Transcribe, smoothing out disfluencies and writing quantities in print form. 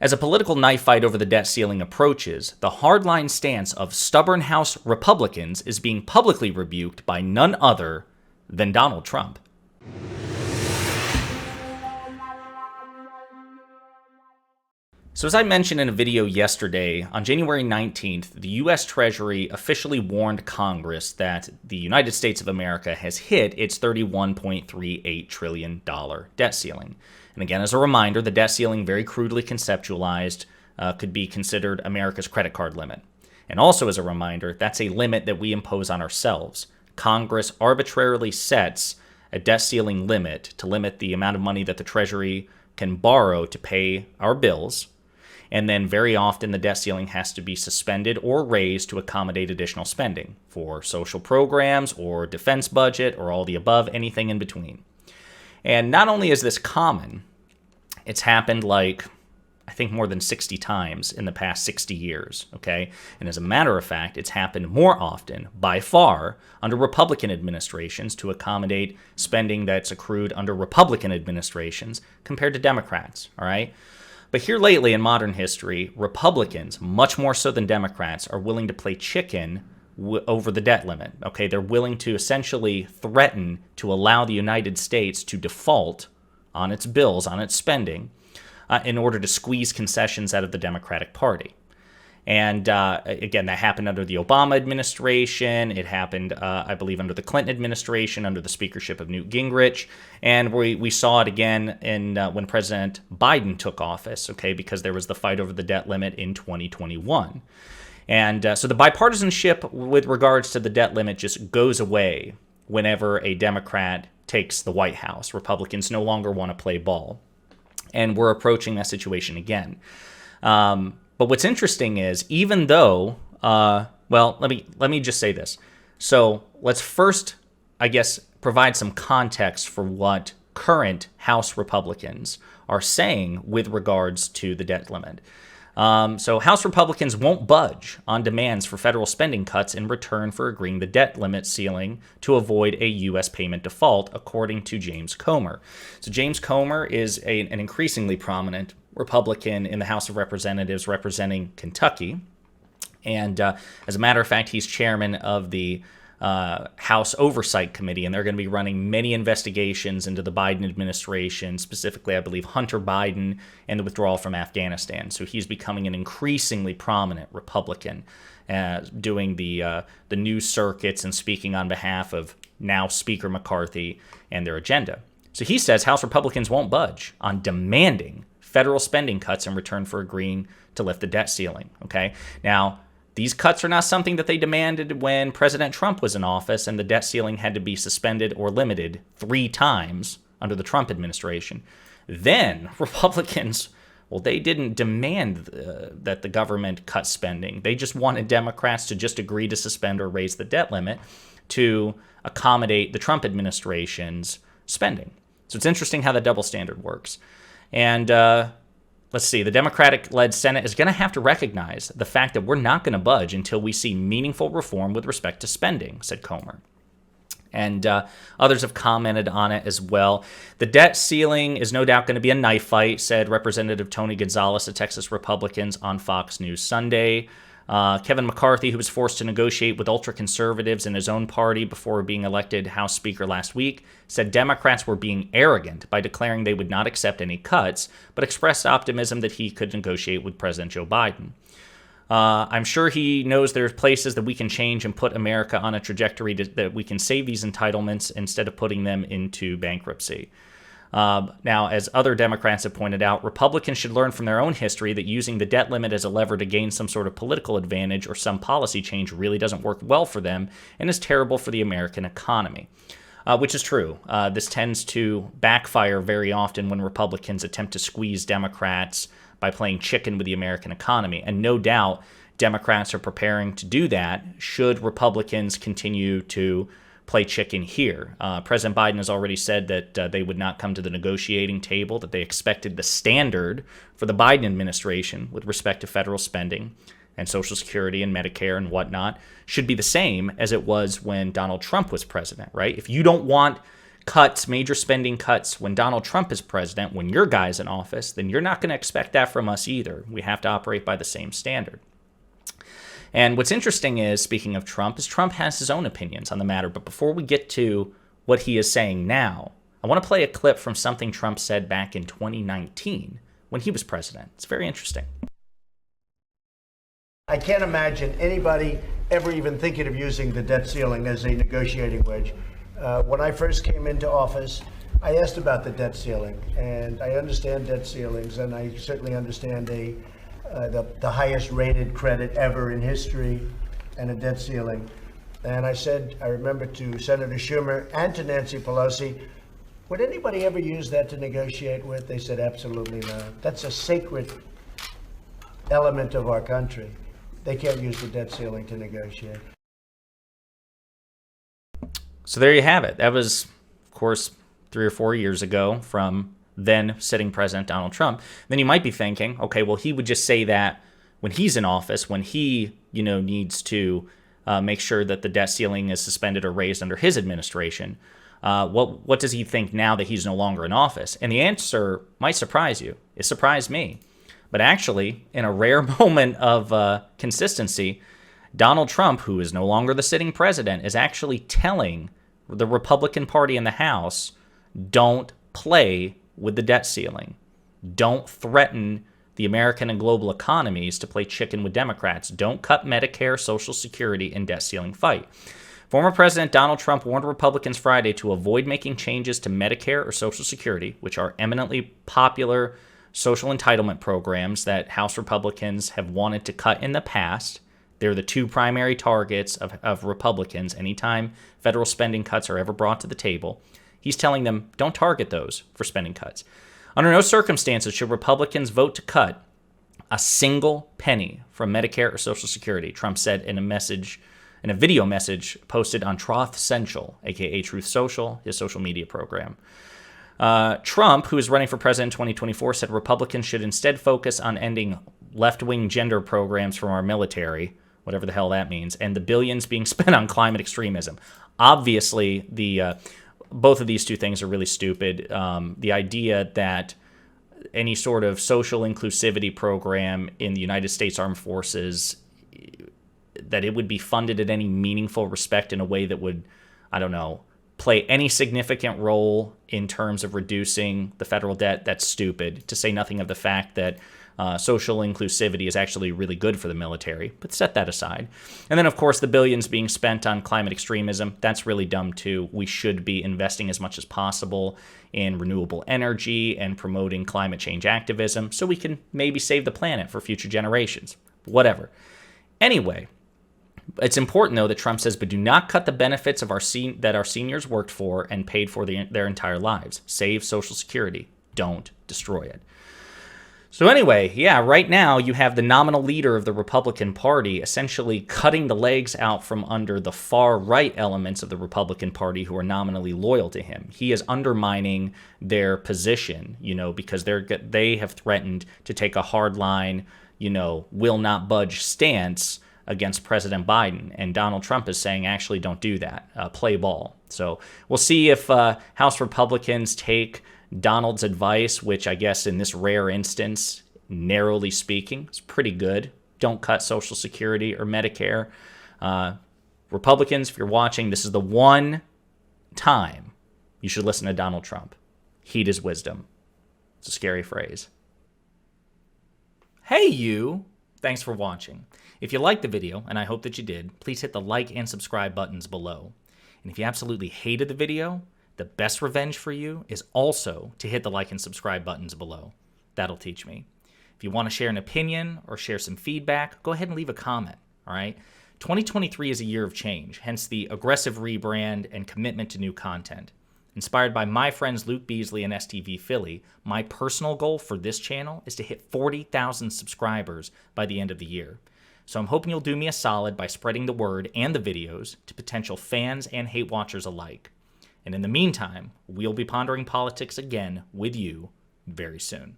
As a political knife fight over the debt ceiling approaches, the hardline stance of stubborn House Republicans is being publicly rebuked by none other than Donald Trump. So as I mentioned in a video yesterday, on January 19th, the U.S. Treasury officially warned Congress that the United States of America has hit its $31.38 trillion debt ceiling. And again, as a reminder, the debt ceiling, very crudely conceptualized, could be considered America's credit card limit. And also as a reminder, that's a limit that we impose on ourselves. Congress arbitrarily sets a debt ceiling limit to limit the amount of money that the Treasury can borrow to pay our bills. And then very often the debt ceiling has to be suspended or raised to accommodate additional spending for social programs or defense budget or all the above, anything in between. And not only is this common, it's happened I think more than 60 times in the past 60 years, okay? And as a matter of fact, it's happened more often, by far, under Republican administrations to accommodate spending that's accrued under Republican administrations compared to Democrats, all right? But here lately in modern history, Republicans, much more so than Democrats, are willing to play chicken over the debt limit. Okay, they're willing to essentially threaten to allow the United States to default on its bills, on its spending, in order to squeeze concessions out of the Democratic Party. And again, that happened under the Obama administration. It happened, I believe, under the Clinton administration, under the speakership of Newt Gingrich. And we saw it again when President Biden took office, okay, because there was the fight over the debt limit in 2021. And so the bipartisanship with regards to the debt limit just goes away whenever a Democrat takes the White House. Republicans no longer want to play ball. And we're approaching that situation again. But what's interesting is, even though, let me just say this. So let's first, I guess, provide some context for what current House Republicans are saying with regards to the debt limit. So House Republicans won't budge on demands for federal spending cuts in return for agreeing the debt limit ceiling to avoid a U.S. payment default, according to James Comer. So James Comer is an increasingly prominent Republican in the House of Representatives representing Kentucky. And as a matter of fact, he's chairman of the House Oversight Committee, and they're going to be running many investigations into the Biden administration, specifically, I believe, Hunter Biden and the withdrawal from Afghanistan. So he's becoming an increasingly prominent Republican, doing the news circuits and speaking on behalf of now Speaker McCarthy and their agenda. So he says House Republicans won't budge on demanding federal spending cuts in return for agreeing to lift the debt ceiling, okay? Now, these cuts are not something that they demanded when President Trump was in office and the debt ceiling had to be suspended or limited 3 times under the Trump administration. Then Republicans, they didn't demand that the government cut spending. They just wanted Democrats to just agree to suspend or raise the debt limit to accommodate the Trump administration's spending. So it's interesting how the double standard works. And let's see, the Democratic-led Senate is going to have to recognize the fact that we're not going to budge until we see meaningful reform with respect to spending, said Comer. And others have commented on it as well. The debt ceiling is no doubt going to be a knife fight, said Representative Tony Gonzalez of Texas Republicans on Fox News Sunday. Kevin McCarthy, who was forced to negotiate with ultra-conservatives in his own party before being elected House Speaker last week, said Democrats were being arrogant by declaring they would not accept any cuts, but expressed optimism that he could negotiate with President Joe Biden. I'm sure he knows there's places that we can change and put America on a trajectory that we can save these entitlements instead of putting them into bankruptcy. Now, as other Democrats have pointed out, Republicans should learn from their own history that using the debt limit as a lever to gain some sort of political advantage or some policy change really doesn't work well for them and is terrible for the American economy, which is true. This tends to backfire very often when Republicans attempt to squeeze Democrats by playing chicken with the American economy. And no doubt Democrats are preparing to do that should Republicans continue to play chicken here. President Biden has already said that they would not come to the negotiating table, that they expected the standard for the Biden administration with respect to federal spending and Social Security and Medicare and whatnot should be the same as it was when Donald Trump was president, right? If you don't want cuts, major spending cuts when Donald Trump is president, when your guy's in office, then you're not going to expect that from us either. We have to operate by the same standard. And what's interesting is, speaking of Trump, is Trump has his own opinions on the matter. But before we get to what he is saying now, I want to play a clip from something Trump said back in 2019 when he was president. It's very interesting. I can't imagine anybody ever even thinking of using the debt ceiling as a negotiating wedge. When I first came into office, I asked about the debt ceiling, and I understand debt ceilings, and I certainly understand the highest rated credit ever in history and a debt ceiling. And I said, I remember to Senator Schumer and to Nancy Pelosi, would anybody ever use that to negotiate with? They said, absolutely not. That's a sacred element of our country. They can't use the debt ceiling to negotiate. So there you have it. That was, of course, 3 or 4 years ago from then sitting President Donald Trump. Then you might be thinking, okay, well, he would just say that when he's in office, when he, needs to make sure that the debt ceiling is suspended or raised under his administration. What does he think now that he's no longer in office? And the answer might surprise you. It surprised me. But actually, in a rare moment of consistency, Donald Trump, who is no longer the sitting president, is actually telling the Republican Party in the House, don't play with the debt ceiling. Don't threaten the American and global economies to play chicken with Democrats. Don't cut Medicare, Social Security, and debt ceiling fight. Former President Donald Trump warned Republicans Friday to avoid making changes to Medicare or Social Security, which are eminently popular social entitlement programs that House Republicans have wanted to cut in the past. They're the two primary targets of Republicans anytime federal spending cuts are ever brought to the table. He's telling them, don't target those for spending cuts. Under no circumstances should Republicans vote to cut a single penny from Medicare or Social Security, Trump said in a video message posted on Truth Central, aka Truth Social, his social media program. Trump, who is running for president in 2024, said Republicans should instead focus on ending left-wing gender programs from our military, whatever the hell that means, and the billions being spent on climate extremism. Obviously, both of these two things are really stupid. The idea that any sort of social inclusivity program in the United States Armed Forces, that it would be funded in any meaningful respect in a way that would, play any significant role in terms of reducing the federal debt, that's stupid, to say nothing of the fact that social inclusivity is actually really good for the military, but set that aside. And then, of course, the billions being spent on climate extremism, that's really dumb too. We should be investing as much as possible in renewable energy and promoting climate change activism so we can maybe save the planet for future generations. Whatever. Anyway, it's important, though, that Trump says, but do not cut the benefits of that our seniors worked for and paid for their entire lives. Save Social Security. Don't destroy it. So anyway, right now you have the nominal leader of the Republican Party essentially cutting the legs out from under the far-right elements of the Republican Party who are nominally loyal to him. He is undermining their position, because they have threatened to take a hardline, will not budge stance against President Biden. And Donald Trump is saying, actually, don't do that. Play ball. So we'll see if House Republicans take Donald's advice, which I guess in this rare instance, narrowly speaking, is pretty good. Don't cut Social Security or Medicare. Republicans, if you're watching, this is the one time you should listen to Donald Trump. Heed his wisdom. It's a scary phrase. Hey, you. Thanks for watching. If you liked the video, and I hope that you did, please hit the like and subscribe buttons below. And if you absolutely hated the video, the best revenge for you is also to hit the like and subscribe buttons below. That'll teach me. If you want to share an opinion or share some feedback, go ahead and leave a comment, all right? 2023 is a year of change, hence the aggressive rebrand and commitment to new content. Inspired by my friends Luke Beasley and STV Philly, my personal goal for this channel is to hit 40,000 subscribers by the end of the year. So I'm hoping you'll do me a solid by spreading the word and the videos to potential fans and hate watchers alike. And in the meantime, we'll be pondering politics again with you very soon.